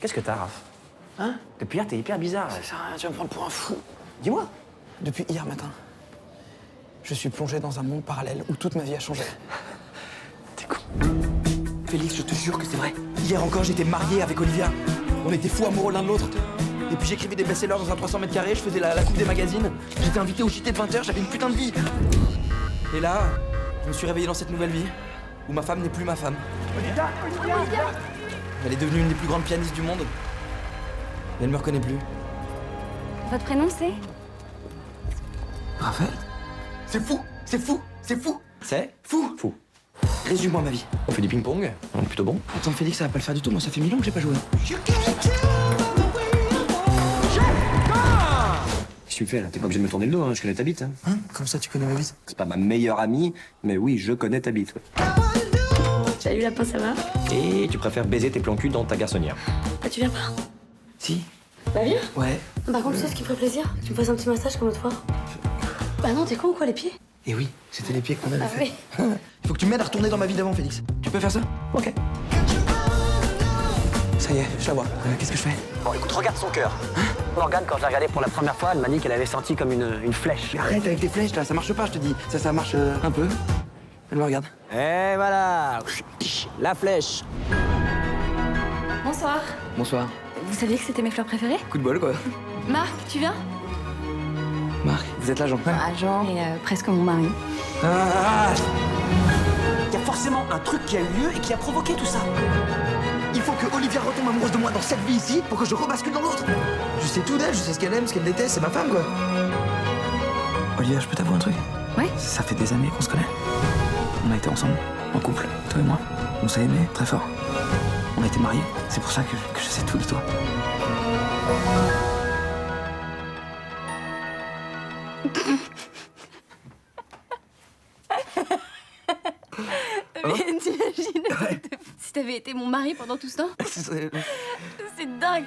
Qu'est-ce que t'as, Raph? Hein? Depuis hier, t'es hyper bizarre. Ça sert à rien, tu vas me prendre pour un fou. Dis-moi. Depuis hier matin, je suis plongé dans un monde parallèle où toute ma vie a changé. T'es con. Félix, je te jure que c'est vrai. Hier encore, j'étais marié avec Olivia. On était fous amoureux l'un de l'autre. Et puis j'écrivais des best-sellers dans un 300 mètres carrés, je faisais la coupe des magazines. J'étais invité au JT de 20h, j'avais une putain de vie. Et là, je me suis réveillé dans cette nouvelle vie, où ma femme n'est plus ma femme. Olivia. Elle est devenue une des plus grandes pianistes du monde. Mais elle me reconnaît plus. Votre prénom, c'est? Raphaël? C'est fou, c'est fou, c'est fou. C'est Fou. fou. Résume-moi ma vie. On fait du ping-pong, on est plutôt bon. Attends, Félix, ça va pas le faire du tout. Moi, ça fait 1000 ans que j'ai pas joué. Qu'est-ce que tu me fais là? T'es pas obligé de me tourner le dos, hein. Je connais ta bite. Hein. Hein? Comme ça, tu connais ma vie? C'est pas ma meilleure amie, mais oui, je connais ta bite. Ouais. Salut lapin, ça va? Et tu préfères baiser tes plans cul dans ta garçonnière. Ah, tu viens pas? Si. Bah viens. Ouais. Par contre, tu sais ce qui me ferait plaisir? Tu me fasses un petit massage comme l'autre fois. Bah non, t'es con ou quoi, les pieds? Et oui, c'était les pieds qu'on avait Ah fait. oui. Il faut que tu m'aides à retourner dans ma vie d'avant, Félix. Tu peux faire ça? Ok. Ça y est, je la vois. Qu'est-ce que je fais? Bon, écoute, regarde son cœur. Morgane, quand je l'ai regardé pour la première fois, elle m'a dit qu'elle avait senti comme une flèche. Mais arrête avec tes flèches, là. Ça marche pas, je te dis. Ça marche un peu. Elle me regarde. Et voilà. La flèche. Bonsoir. Bonsoir. Vous saviez que c'était mes fleurs préférées? Coup de bol, quoi. Marc, tu viens? Marc, vous êtes l'agent. Agent et presque mon mari. Ah, Il y a forcément un truc qui a eu lieu et qui a provoqué tout ça. il faut que Olivia retombe amoureuse de moi dans cette vie ici pour que je rebascule dans l'autre. Je sais tout d'elle, je sais ce qu'elle aime, ce qu'elle déteste, c'est ma femme, quoi. Olivia, je peux t'avouer un truc? Ouais? Ça fait des années qu'on se connaît. On a été ensemble, en couple, toi et moi. On s'est aimés très fort. On a été mariés. C'est pour ça que je sais tout de toi. Mais t'imagines si t'avais été mon mari pendant tout ce temps? C'est- C'est dingue.